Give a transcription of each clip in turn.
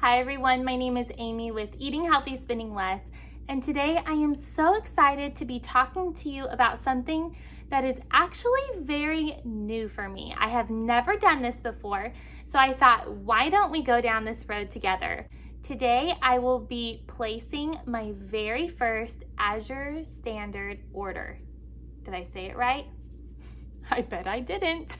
Hi everyone, my name is Amy with Eating Healthy, Spending Less, and today I am so excited to be talking to you about something that is actually very new for me. I have never done this before, so I thought, why don't we go down this road together? Today I will be placing my very first Azure Standard order. Did I say it right? I bet I didn't.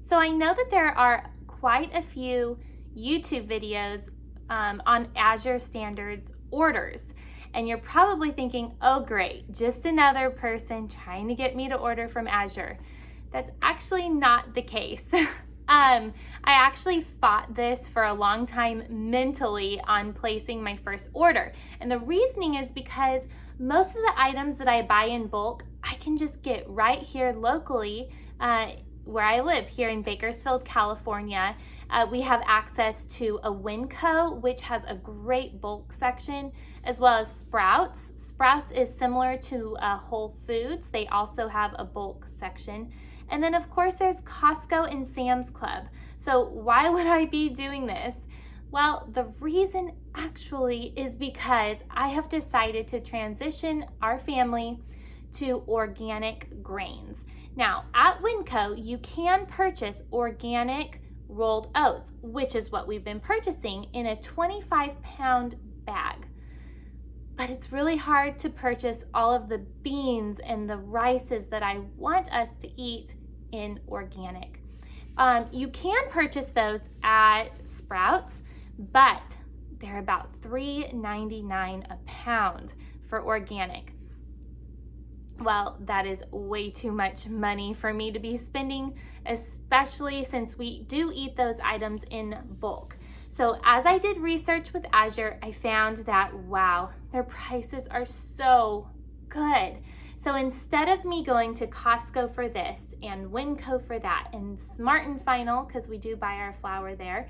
So I know that there are quite a few YouTube videos on Azure Standard orders, and you're probably thinking, oh great, just another person trying to get me to order from Azure. That's actually not the case. I actually fought this for a long time mentally on placing my first order. And the reasoning is because most of the items that I buy in bulk, I can just get right here locally where I live here in Bakersfield, California. We have access to a Winco, which has a great bulk section, as well as Sprouts. Sprouts is similar to Whole Foods. They also have a bulk section. And then of course there's Costco and Sam's Club. So why would I be doing this? Well, the reason actually is because I have decided to transition our family to organic grains. Now, at Winco, you can purchase organic rolled oats, which is what we've been purchasing in a 25-pound bag. But it's really hard to purchase all of the beans and the rices that I want us to eat in organic. You can purchase those at Sprouts, but they're about $3.99 a pound for organic. Well, that is way too much money for me to be spending, especially since we do eat those items in bulk. So as I did research with Azure, I found that, wow, their prices are so good. So instead of me going to Costco for this and Winco for that and Smart and Final, because we do buy our flour there,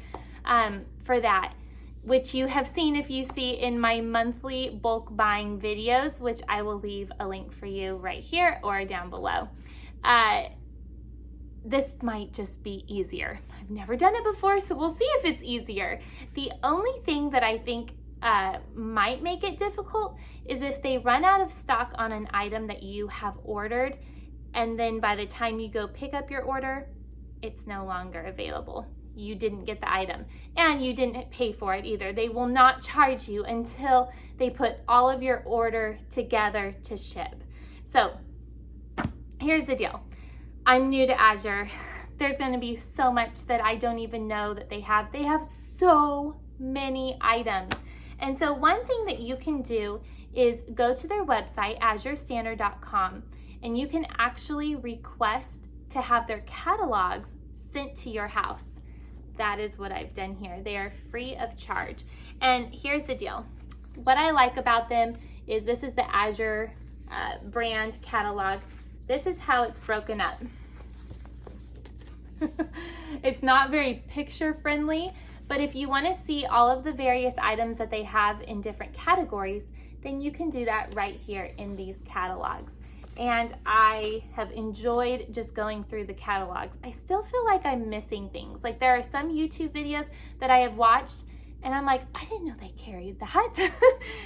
for that, which you have seen if you see in my monthly bulk buying videos, which I will leave a link for you right here or down below. This might just be easier. I've never done it before, so we'll see if it's easier. The only thing that I think might make it difficult is if they run out of stock on an item that you have ordered, and then by the time you go pick up your order, it's no longer available. You didn't get the item and you didn't pay for it either. They will not charge you until they put all of your order together to ship. So here's the deal. I'm new to Azure. There's going to be so much that I don't even know that they have. They have so many items. And so one thing that you can do is go to their website, azurestandard.com, and you can actually request to have their catalogs sent to your house. That is what I've done here. They are free of charge. And here's the deal. What I like about them is this is the Azure brand catalog. This is how it's broken up. It's not very picture friendly, but if you want to see all of the various items that they have in different categories, then you can do that right here in these catalogs. And I have enjoyed just going through the catalogs. I still feel like I'm missing things. Like there are some YouTube videos that I have watched and I'm like, I didn't know they carried that.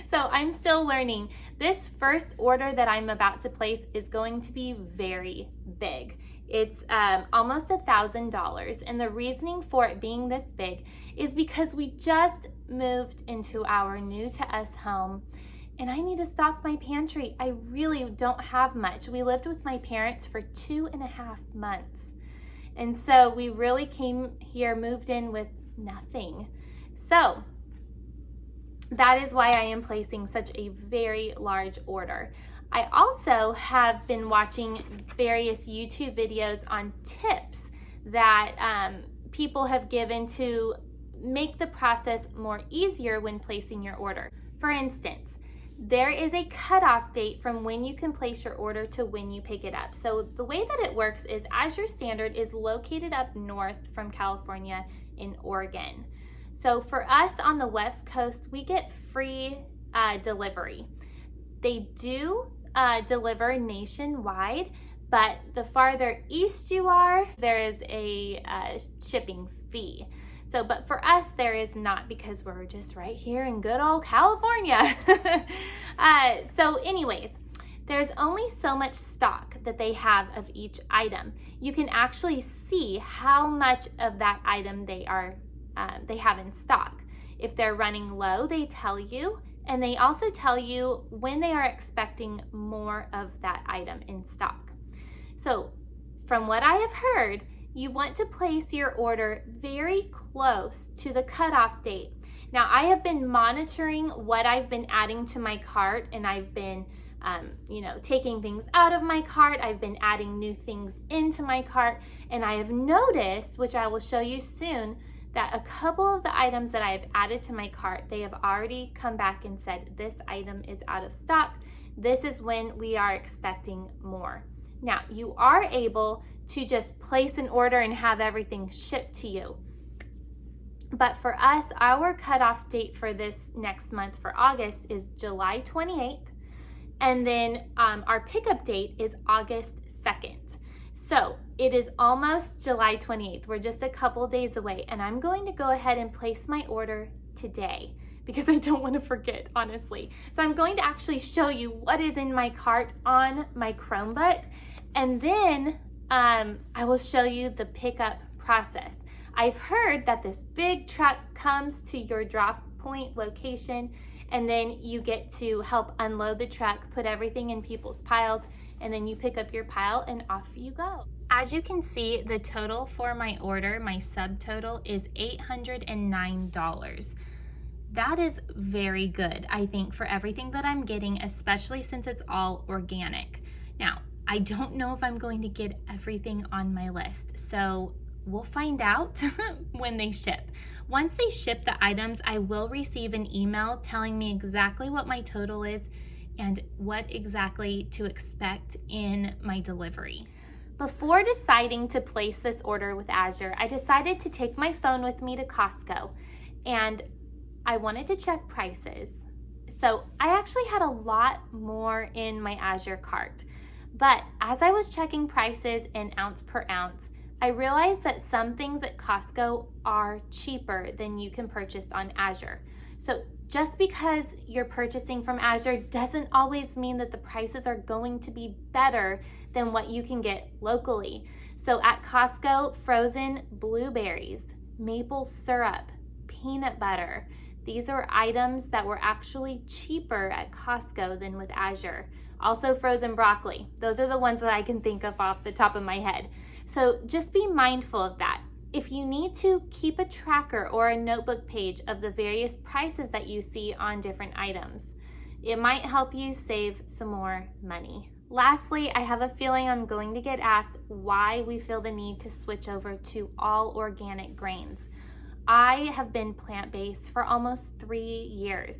So I'm still learning. This first order that I'm about to place is going to be very big. It's almost $1,000. And the reasoning for it being this big is because we just moved into our new to us home. And I need to stock my pantry. I really don't have much. We lived with my parents for 2.5 months. And so we really came here, moved in with nothing. So that is why I am placing such a very large order. I also have been watching various YouTube videos on tips that people have given to make the process more easier when placing your order. For instance, there is a cutoff date from when you can place your order to when you pick it up. So the way that it works is Azure Standard is located up north from California in Oregon. So for us on the West Coast, we get free delivery. They do deliver nationwide, but the farther east you are, there is a shipping fee. So, but for us, there is not, because we're just right here in good old California. So anyways, there's only so much stock that they have of each item. You can actually see how much of that item they have in stock. If they're running low, they tell you, and they also tell you when they are expecting more of that item in stock. So from what I have heard, you want to place your order very close to the cutoff date. Now, I have been monitoring what I've been adding to my cart, and I've been taking things out of my cart. I've been adding new things into my cart, and I have noticed, which I will show you soon, that a couple of the items that I have added to my cart, they have already come back and said, this item is out of stock. This is when we are expecting more. Now, you are able to just place an order and have everything shipped to you. But for us, our cutoff date for this next month for August is July 28th. And then our pickup date is August 2nd. So it is almost July 28th. We're just a couple days away. And I'm going to go ahead and place my order today because I don't want to forget, honestly. So I'm going to actually show you what is in my cart on my Chromebook. And then I will show you the pickup process. I've heard that this big truck comes to your drop point location, and then you get to help unload the truck, put everything in people's piles, and then you pick up your pile and off you go. As you can see, the total for my order, my subtotal, is $809. That is very good, I think, for everything that I'm getting, especially since it's all organic. Now, I don't know if I'm going to get everything on my list, so we'll find out when they ship. Once they ship the items, I will receive an email telling me exactly what my total is and what exactly to expect in my delivery. Before deciding to place this order with Azure, I decided to take my phone with me to Costco, and I wanted to check prices. So I actually had a lot more in my Azure cart. But as I was checking prices in ounce per ounce, I realized that some things at Costco are cheaper than you can purchase on Azure. So just because you're purchasing from Azure doesn't always mean that the prices are going to be better than what you can get locally. So at Costco, frozen blueberries, maple syrup, peanut butter, these are items that were actually cheaper at Costco than with Azure. Also frozen broccoli. Those are the ones that I can think of off the top of my head. So just be mindful of that. If you need to keep a tracker or a notebook page of the various prices that you see on different items, it might help you save some more money. Lastly, I have a feeling I'm going to get asked why we feel the need to switch over to all organic grains. I have been plant-based for almost 3 years,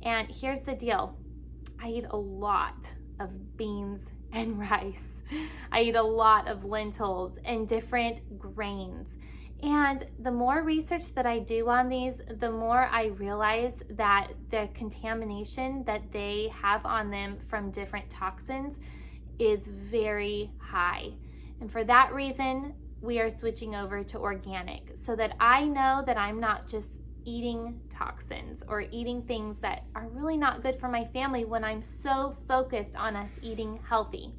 and here's the deal. I eat a lot of beans and rice. I eat a lot of lentils and different grains. And the more research that I do on these, the more I realize that the contamination that they have on them from different toxins is very high. And for that reason, we are switching over to organic so that I know that I'm not just eating toxins or eating things that are really not good for my family when I'm so focused on us eating healthy.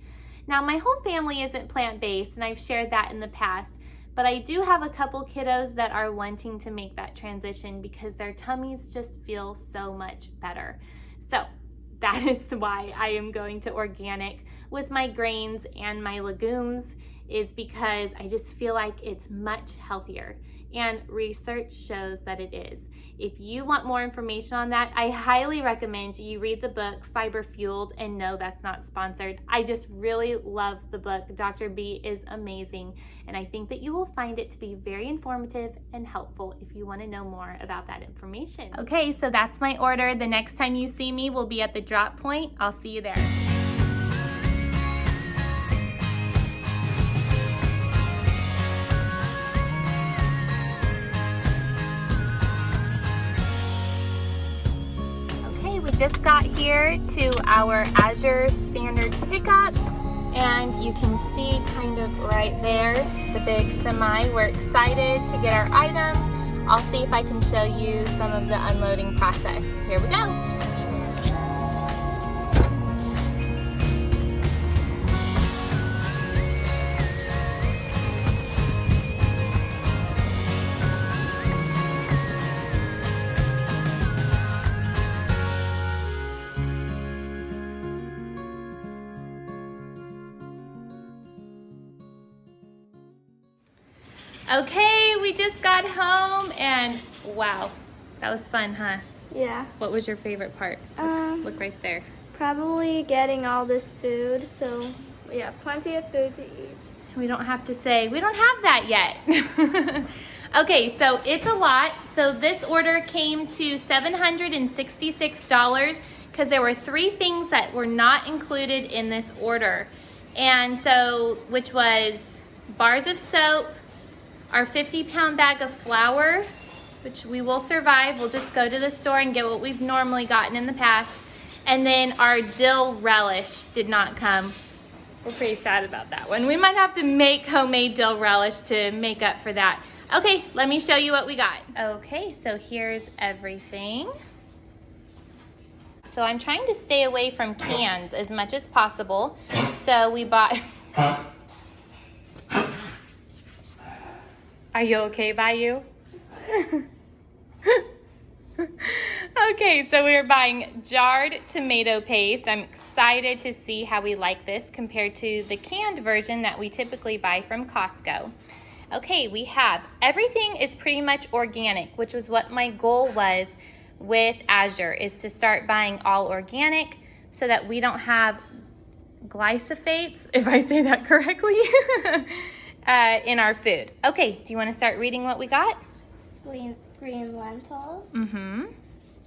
Now, my whole family isn't plant-based, and I've shared that in the past, but I do have a couple kiddos that are wanting to make that transition because their tummies just feel so much better. So that is why I am going to organic with my grains and my legumes, is because I just feel like it's much healthier. And research shows that it is. If you want more information on that, I highly recommend you read the book Fiber Fueled, and no, that's not sponsored. I just really love the book. Dr. B is amazing, and I think that you will find it to be very informative and helpful if you want to know more about that information. Okay, so that's my order. The next time you see me will be at the drop point. I'll see you there. Just got here to our Azure Standard pickup, And you can see kind of right there, the big semi. We're excited to get our items. I'll see if I can show you some of the unloading process. Here we go. Okay, we just got home and wow, that was fun, huh? Yeah. What was your favorite part? Look right there. Probably getting all this food, so we have plenty of food to eat. We don't have to say, we don't have that yet. Okay, so it's a lot. So this order came to $766 because there were 3 things that were not included in this order. And so, which was bars of soap, our 50-pound bag of flour, which we will survive. We'll just go to the store and get what we've normally gotten in the past. And then our dill relish did not come. We're pretty sad about that one. We might have to make homemade dill relish to make up for that. Okay, let me show you what we got. Okay, so here's everything. So I'm trying to stay away from cans as much as possible. So we bought... Are you okay, Bayou? Okay, so we are buying jarred tomato paste. I'm excited to see how we like this compared to the canned version that we typically buy from Costco. Okay, we have everything is pretty much organic, which was what my goal was with Azure, is to start buying all organic so that we don't have glyphosates, if I say that correctly, in our food. Okay, do you want to start reading what we got? Green lentils. Mm-hmm.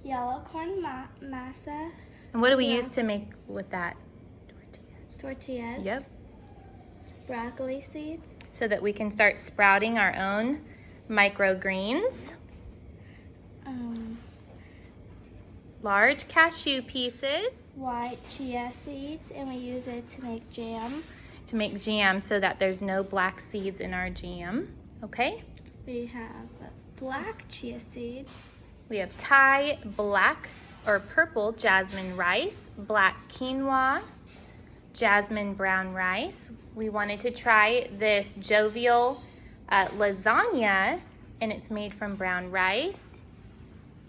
Yellow corn masa. And what do we use to make with that? Tortillas. Yep. Broccoli seeds. So that we can start sprouting our own microgreens. Large cashew pieces. White chia seeds, and we use it to make jam. To make jam so that there's no black seeds in our jam. Okay? We have black chia seeds. We have Thai black or purple jasmine rice, black quinoa, jasmine brown rice. We wanted to try this jovial lasagna, and it's made from brown rice.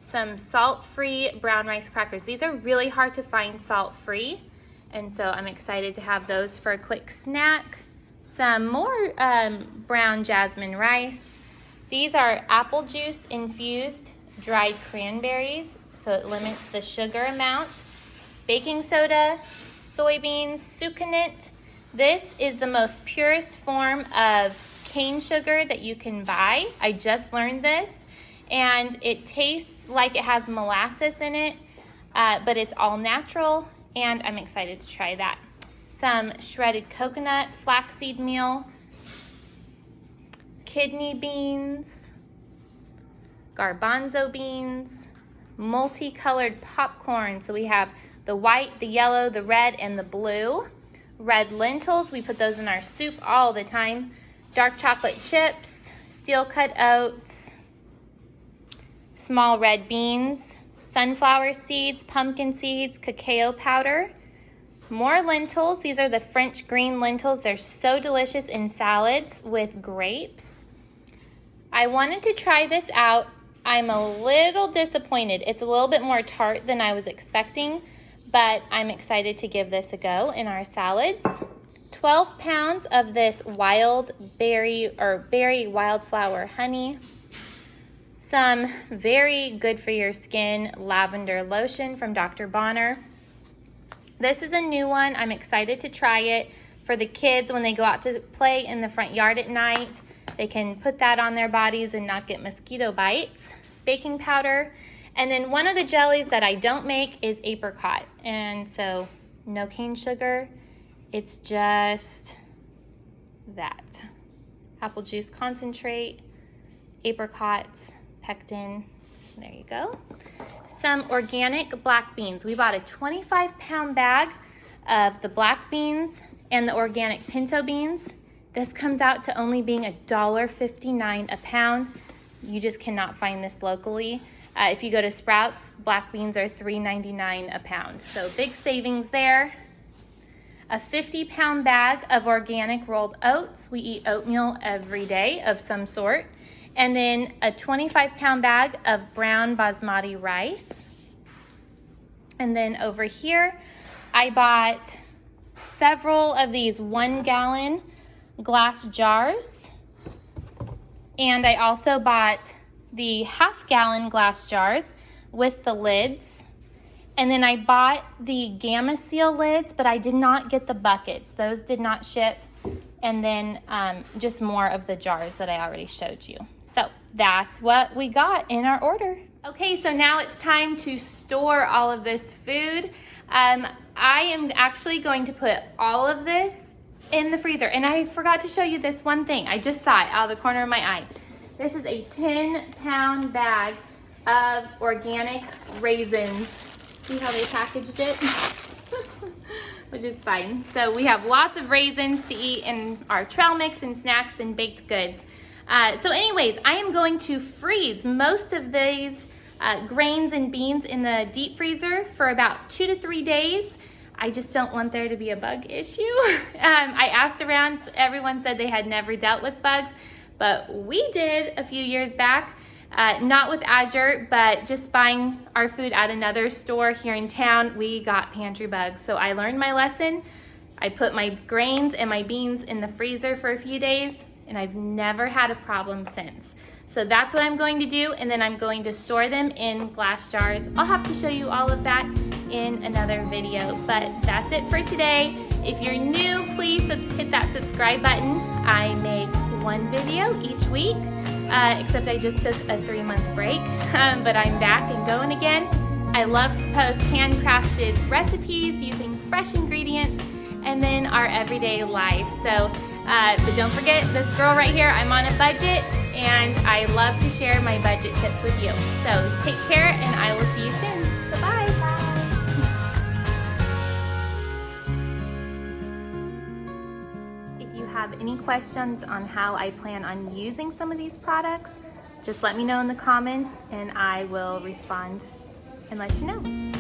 Some salt-free brown rice crackers. These are really hard to find salt-free, and so I'm excited to have those for a quick snack. Some more brown jasmine rice. These are apple juice infused dried cranberries, so it limits the sugar amount. Baking soda, soybeans, sucanat. This is the most purest form of cane sugar that you can buy. I just learned this, and it tastes like it has molasses in it, but it's all natural, and I'm excited to try that. Some shredded coconut, flaxseed meal, kidney beans, garbanzo beans, multicolored popcorn. So we have the white, the yellow, the red, and the blue. Red lentils, we put those in our soup all the time. Dark chocolate chips, steel cut oats, small red beans, sunflower seeds, pumpkin seeds, cacao powder. More lentils. These are the French green lentils. They're so delicious in salads with grapes. I wanted to try this out. I'm a little disappointed. It's a little bit more tart than I was expecting, but I'm excited to give this a go in our salads. 12 pounds of this wild berry or berry wildflower honey. Some very good for your skin lavender lotion from Dr. Bonner. This is a new one. I'm excited to try it for the kids when they go out to play in the front yard at night. They can put that on their bodies and not get mosquito bites. Baking powder. And then one of the jellies that I don't make is apricot. And so no cane sugar. It's just that. Apple juice concentrate, apricots, pectin. There you go. Some organic black beans. We bought a 25-pound bag of the black beans, and the organic pinto beans. This comes out to only being $1.59 a pound. You just cannot find this locally. If you go to Sprouts, black beans are $3.99 a pound. So big savings there. A 50-pound bag of organic rolled oats. We eat oatmeal every day of some sort. And then a 25-pound bag of brown basmati rice. And then over here, I bought several of these 1-gallon glass jars. And I also bought the half-gallon glass jars with the lids. And then I bought the Gamma Seal lids, but I did not get the buckets. Those did not ship. And then just more of the jars that I already showed you. So that's what we got in our order. Okay, so now it's time to store all of this food. I am actually going to put all of this in the freezer. And I forgot to show you this one thing. I just saw it out of the corner of my eye. This is a 10-pound bag of organic raisins. See how they packaged it? Which is fine. So we have lots of raisins to eat in our trail mix and snacks and baked goods. So anyways, I am going to freeze most of these grains and beans in the deep freezer for about 2 to 3 days. I just don't want there to be a bug issue. I asked around, everyone said they had never dealt with bugs, but we did a few years back. Not with Azure, but just buying our food at another store here in town, we got pantry bugs. So I learned my lesson. I put my grains and my beans in the freezer for a few days, and I've never had a problem since. So that's what I'm going to do, and then I'm going to store them in glass jars. I'll have to show you all of that in another video, but that's it for today. If you're new, please hit that subscribe button. I make one video each week. Except I just took a 3-month break, but I'm back and going again. I love to post handcrafted recipes using fresh ingredients and then our everyday life. So, but don't forget this girl right here, I'm on a budget and I love to share my budget tips with you. So take care and I will see you soon. Bye-bye. If you have any questions on how I plan on using some of these products, just let me know in the comments and I will respond and let you know.